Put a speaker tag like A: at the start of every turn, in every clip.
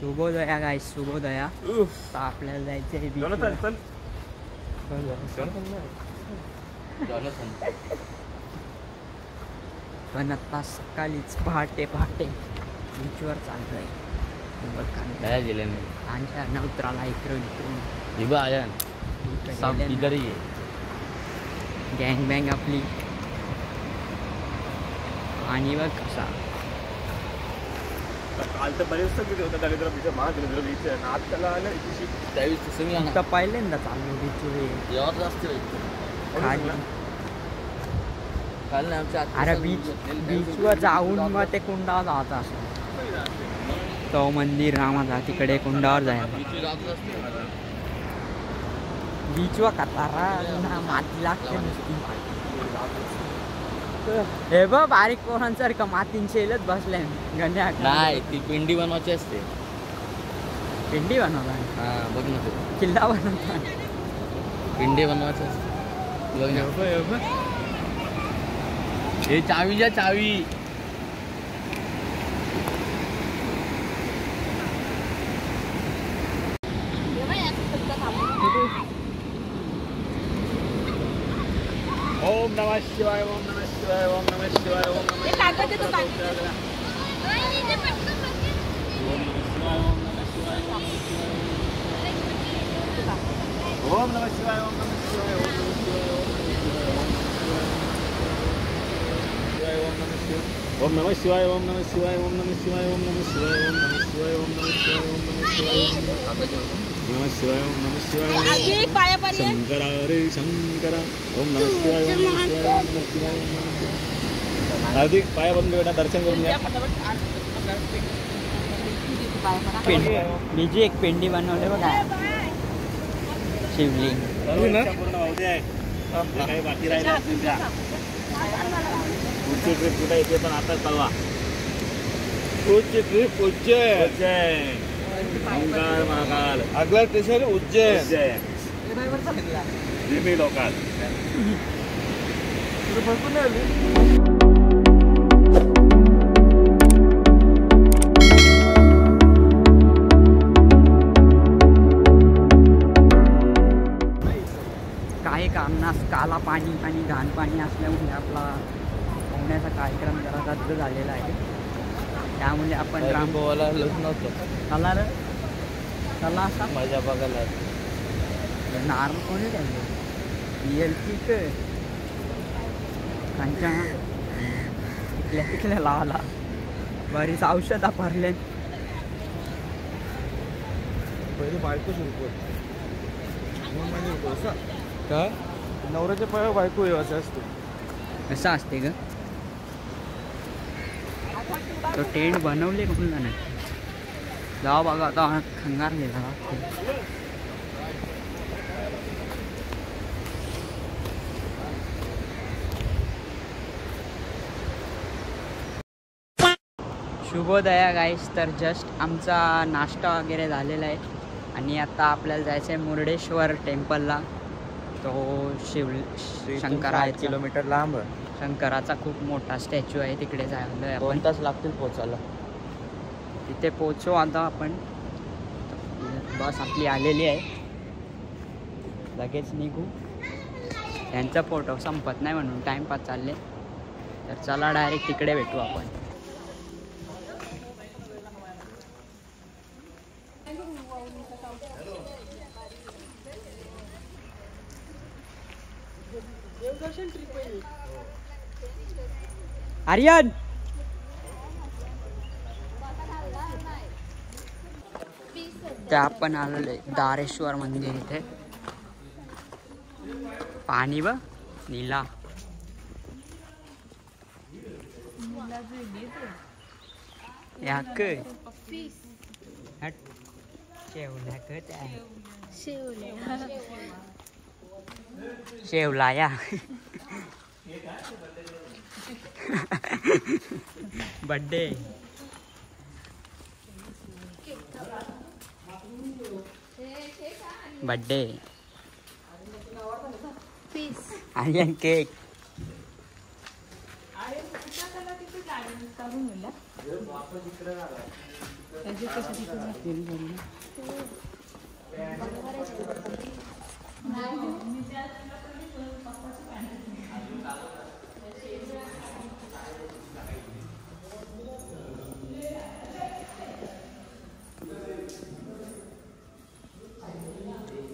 A: शुभोदया गाईस, शुभोदया. तर आपल्याला जायचं आहे पण आता सकाळीच पहाटे बीचवर चाललो आहे. नवत्राला इकडून गँग बँग आपली आणि बघ कसा
B: काल तर बरेच सगळे होतं दलिद्र बीच महादलिद्र बीच आज त्याला आलं त्यावेळेस तसं मी
A: आता पहिल्यांदा चाललो बीचवर. अरे बीचवर जाऊन मग ते कुंडावर जायचं असं तो मंदिर रामाचा तिकडे कुंडावर जायला बीचवर कतारा माती लागते नुसती. हे बघ बारीक पोरांसारखं मातीन शेलत बसले गण्या.
B: नाही ती पिंडी बनवायची असते.
A: पिंडी बनवता?
B: हा बघ ना तू
A: किल्ला बनवता
B: पिंडी बनवायची असते. हे चावीच्या चावी ओम नमः शिवाय ओम नमः शिवाय ओम नमः शिवाय ओम नमः शिवाय ओम नमः शिवाय ओम नमः शिवाय ओम नमः शिवाय ओम नमः शिवाय ओम नमः शिवाय ओम नमः शिवाय ओम नमः शिवाय ओम नमः शिवाय ओम नमः शिवाय नमः शिवाय ओम नमः शिवाय शंकरा रे शंकरा ओम नमः शिवाय ओम नमः शिवाय ओम नमः शिवाय ओम नमः शिवाय. हार्दिक पाया बंद बेटा दर्शन करून घ्या.
A: बीजी एक पेंडी बनवले बघा शिवलिंग
B: पूर्ण होते आहे काही बाकी राहिलं तुमच्या पुढची ट्रिप कुठे येते पण आता चालवा. पुढची ट्रिप उज्जैन ओंकार महाकाल अगला स्टेशन उज्जैन नेहमी लोकाल
A: काही कारणास काला पाणी आणि घाण पाणी असल्यामुळे आपला पोहण्याचा कार्यक्रम जरा रद्द झालेला आहे. त्यामुळे आपण
B: रामगोवाला नव्हतं
A: चला रे चला असा
B: मजा बघायला
A: नारळ कोणी त्यांचं रिअल पीक त्यांच्या तिकल्या लावला बरीच औषधा भरले.
B: पहिले बायको सुरू का नवऱ्याच्या पाया बायको असं असते.
A: असं असते ग. तो टेंट बनवले का पुन्हा नाही जाऊ बघा आता खंगार गेला. शुभोदया गाईस. तर जस्ट आमचा नाश्ता वगैरे झालेला आहे आणि आता आपल्याला जायचं आहे मुर्डेश्वर टेम्पलला. तो शंकरा
B: 8 किलोमीटर लांब
A: शंकराचा खूप मोठा स्टॅच्यू आहे. तिकडे जायला
B: 2 तास लागतील पोचायला.
A: तिथे पोचू आता आपण. बस आपली आलेली आहे लगेच निघू. यांचा फोटो संपत नाही म्हणून टाइमपास चालले. तर चला डायरेक्ट तिकडे भेटू आपण. आर्यन ते आपण आलेले दारेश्वर मंदिर. इथे पाणी बघ नीला याक शेवला या बर्थडे बर्थडे आर्यन केक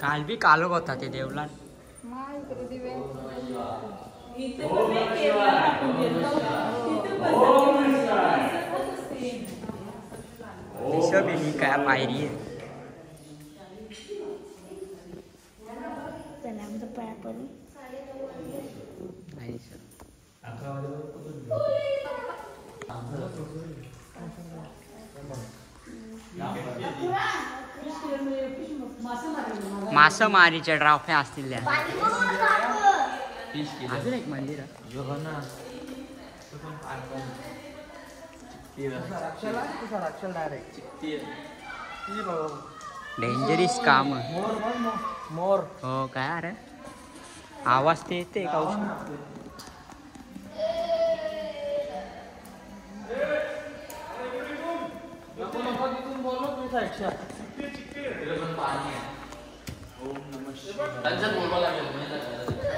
A: काल बी कालोख होता ते देवला. काय पायरी आहे. मासेमारीच्या ट्रॉफ्या असतील त्या. अजून एक मंदिर डेंजरस काम. मोर हो काय अरे आवाज ते येते का?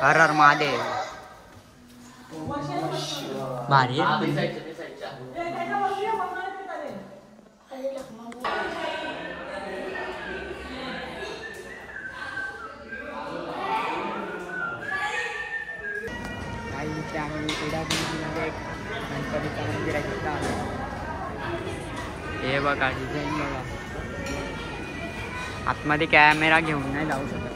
A: हर हर महादेव. भारी गणपतीच्या मंदिराच्या हे बघा डिझाईन बघा. आतमध्ये कॅमेरा घेऊन नाही जाऊ शकत.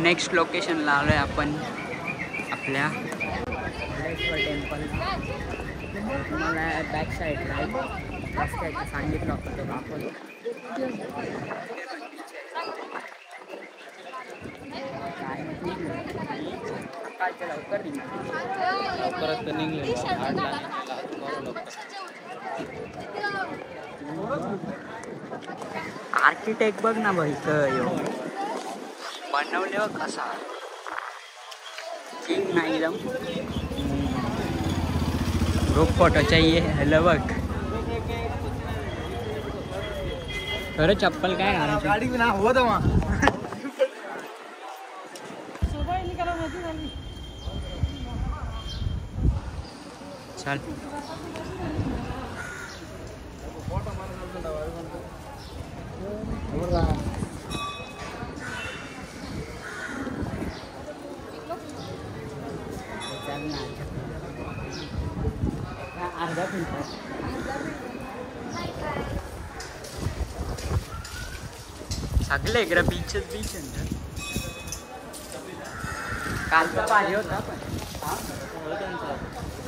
A: नेक्स्ट लोकेशनला आलोय आपण आपल्या मुर्डेश्वर टेम्पल. तुम्हाला बॅक साईडला रस्त्याचं सांगितलं होतं ते दाखवतो. काय सकाळच्या लवकर निघले. आर्किटेक्ट बघ ना भाई बनवले हो कसा किंग नाही एकदम. ग्रुप फोटो चाहिए. हेलो बघ खरं चप्पल काय घालायची गाडी ना हो दमा. चल अर्धा मिनिट. सगळे इकडे बीच कालचा भारी होता. पण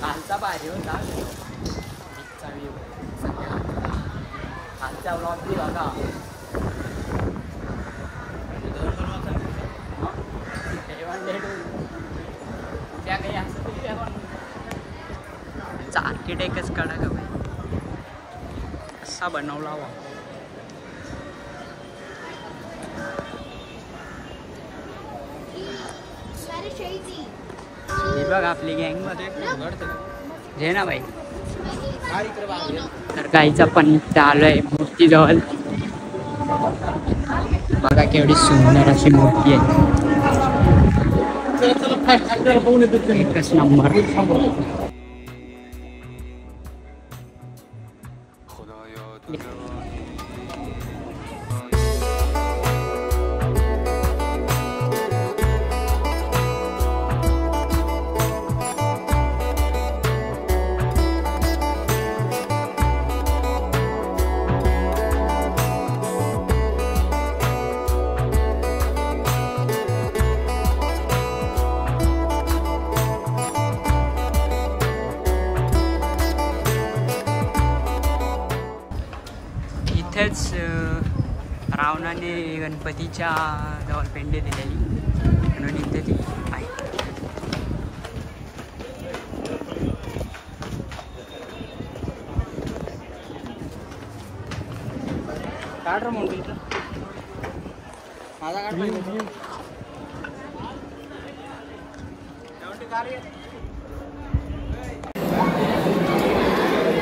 A: कालचा भारी होता बीचचा व्ह्यू. कालचा ब्लॉग बी बघा. त्या काही असं आर्किटेक्टच काढा का भाई कसा बनवला हवा. हे बघ आपली गँग घे ना भाई. तर गाईचा पण आलोय मूर्तीजवळ. बघा केवढी सुंदर अशी मूर्ती आहे. एकच नंबर. रावणाने गणपतीच्या जवळ पेंडे दिलेली म्हणून इथे ती आहे. काढ रे म्हणून इथं माझा काढ पाहिजे.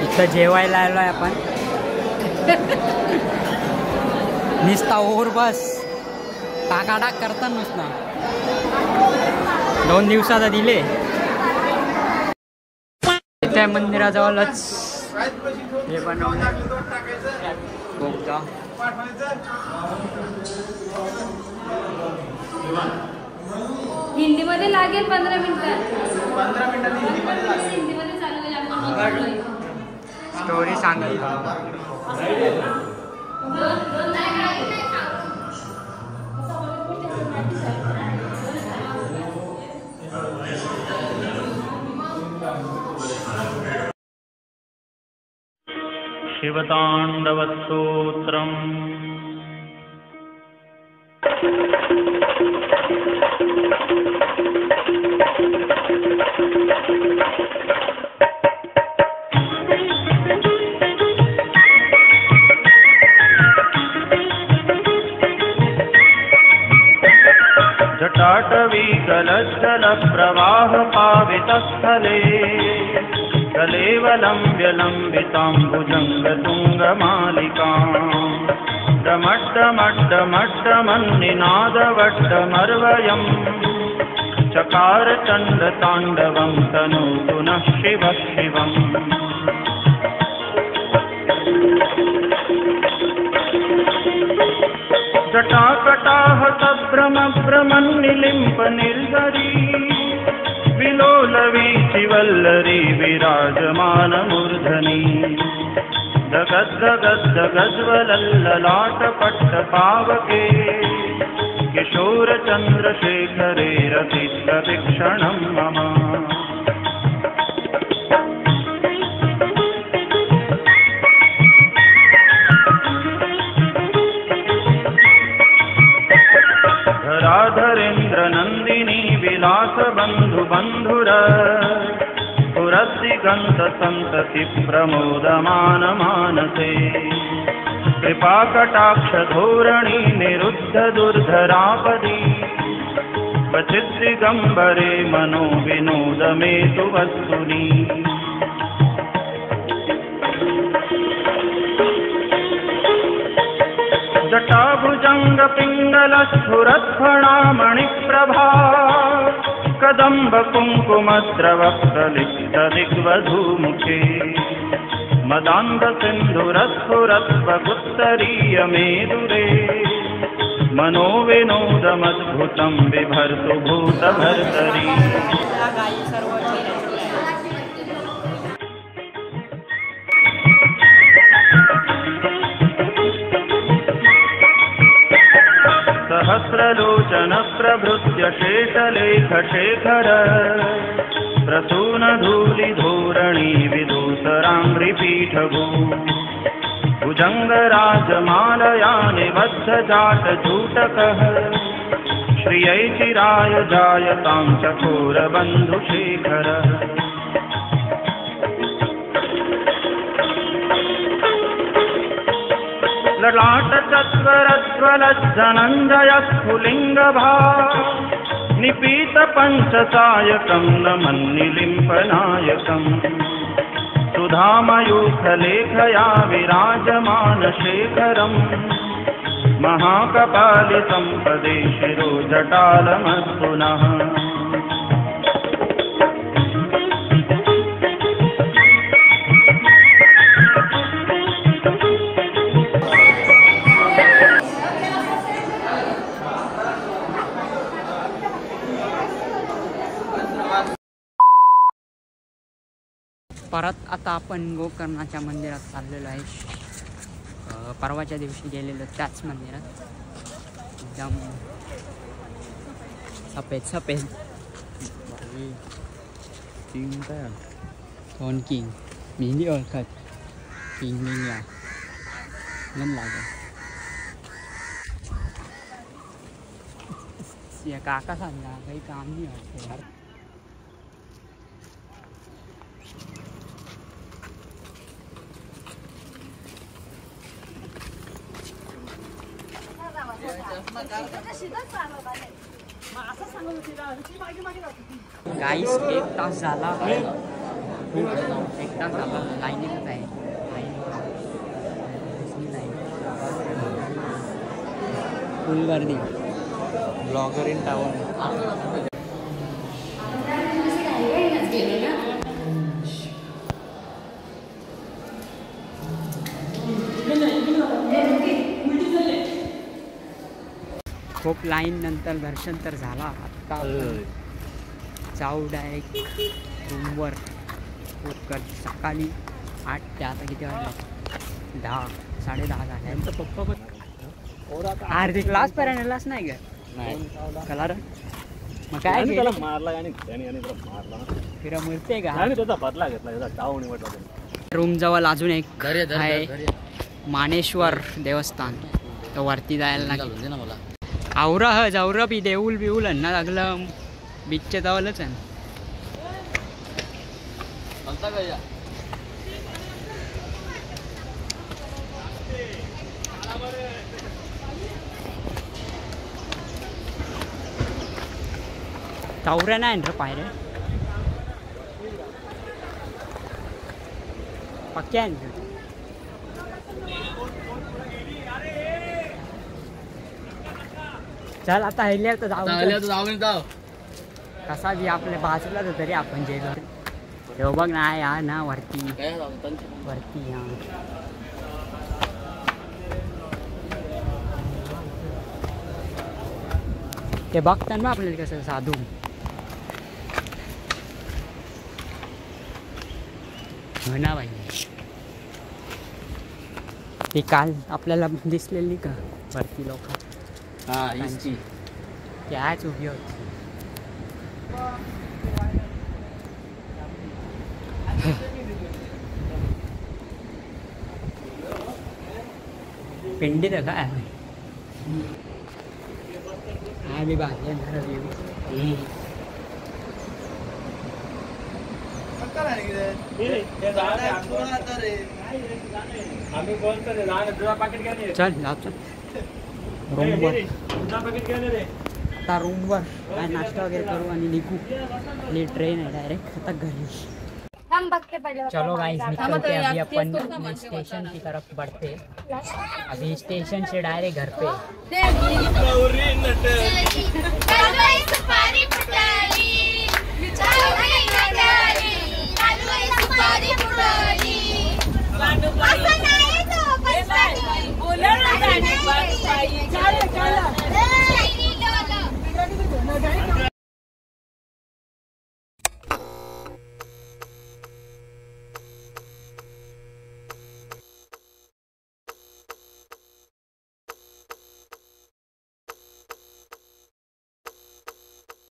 A: इथं जेवायला आलोय आपण. निस्ता ओर बस टाकाटाक करता नुसता 2 दिवसाचा दिले. त्या मंदिराजवळच हे बनवलं बोगदा.
C: हिंदीमध्ये लागेल 15 मिनिटात. 15 मिनिटात हिंदीमध्ये चालू आहे.
A: स्टोरी सांगत
B: शिवताण्डवस्तोत्रम्. जटाटवीकलज्जलप्रवाहपावितस्थले कलेवलम्ब्यलम्बिताम्बुजङ्गतुङ्गमालिकाम् डमड्डमड्डमड्डमन्निनादवड्डमर्वयम् चकार चण्डताण्डवं तनोतु नः शिवः शिवम्. जटाकटाह सभ्रमभ्रमन्निलिम्प निर्झरी विलोलवीचिवल्लरी विराजमानमूर्धनि दगद्दगद्दगज्वलल्ललाटपट्टपावके किशोरचन्द्रशेखरे रतिप्रवीक्षणं मम. धराधरेन्द्रनन्दिनी विलासबन्धुबन्धुर पुरद्दिगन्तसन्तति प्रमोदमानमानसे कृपाकटाक्षधोरणी निरुद्धदुर्धरापदी क्वचिद्दिगम्बरे मनो विनोदमेतु वस्तुनि. जटाभुजङ्गपिङ्गलस्फुरत्फणामणिप्रभा कदम्बकुङ्कुमद्रवप्रलिप्तदिग्वधूमुखे मदान्धसिन्धुरस्फुरत्वगुत्तरीयमेदुरे मनोविनोदमद्भुतं बिभर्तु भूतभर्तरी. सहस्रलोचनप्रभृत्य शेषलेखशेखर प्रसूनधूलिधोरणी विदूसराङ्घ्रिपीठभू भुजङ्गराजमालया निबद्धजाटचूटकः श्रियै चिराय जायतां चकोरबन्धुशेखरः. ललाटचत्वरज्वलज्जनञ्जयस्फुलिङ्गभा निपीतपञ्चसायकं नमन्निलिम्पनायकम् सुधामयूखलेखया विराजमानशेखरम् महाकपालितं पदे शिरो जटालमस्तुनः.
A: परत आता आपण गोकर्णाच्या मंदिरात चाललेलो आहे. परवाच्या दिवशी गेलेलो त्याच मंदिरात. एकदम सफेद सफेद
B: किंग काय
A: कोण किंग मी नाही ओळखत. किंग लागेल या काका सांगा काही काम नाही वाटतं यार. गाईस 1 तास झाला. 1 तास झाला लाईनीतच आहे. फुल गर्दी. Blogger in town. खूप लाईन नंतर दर्शन तर झाला. आत्ता जाऊ डायरेक्ट रूमवर. सकाळी 8 ते आता किती वाजले? 10 साडेदहा झाले. पप्पा पण अर्धी क्लास पर्यंतलाच नाही का कलर. मग काय
B: त्याला मारला आणि मारला
A: फिरा मिळते का?
B: आणि त्याचा बदला घेतला डाव निवडला.
A: रूम जवळ अजून एक आहे मानेश्वर देवस्थान. तर वरती जायला लागेल ना मला. आवरा बी देऊल बिऊल ना लागलं बीचच्या जवळच आहे. चौऱ्या नाही रे पायऱ्या पक्क्या आहे. चल आता हल्ल्यावर तर जाऊ. कसा बी आपल्या बाजूला तर तरी आपण जे घर बघ ना या ना वरती या ते बघताना आपल्याला कसं साधू म्हणा बाई. ती काल आपल्याला दिसलेली का वरती लोक त्याच उभी होती. पिंडी तर काय आम्ही बाकी चल जातो रूमवर. आता रूमवर काय नाश्ता वगैरे करू आणि निघू. आपली ट्रेन आहे डायरेक्ट आता घरी. चलो गाइस निकलते हैं. अभी अपन स्टेशन की तरफ बढ़ते. अभी स्टेशन से डायरेक्ट घर पे.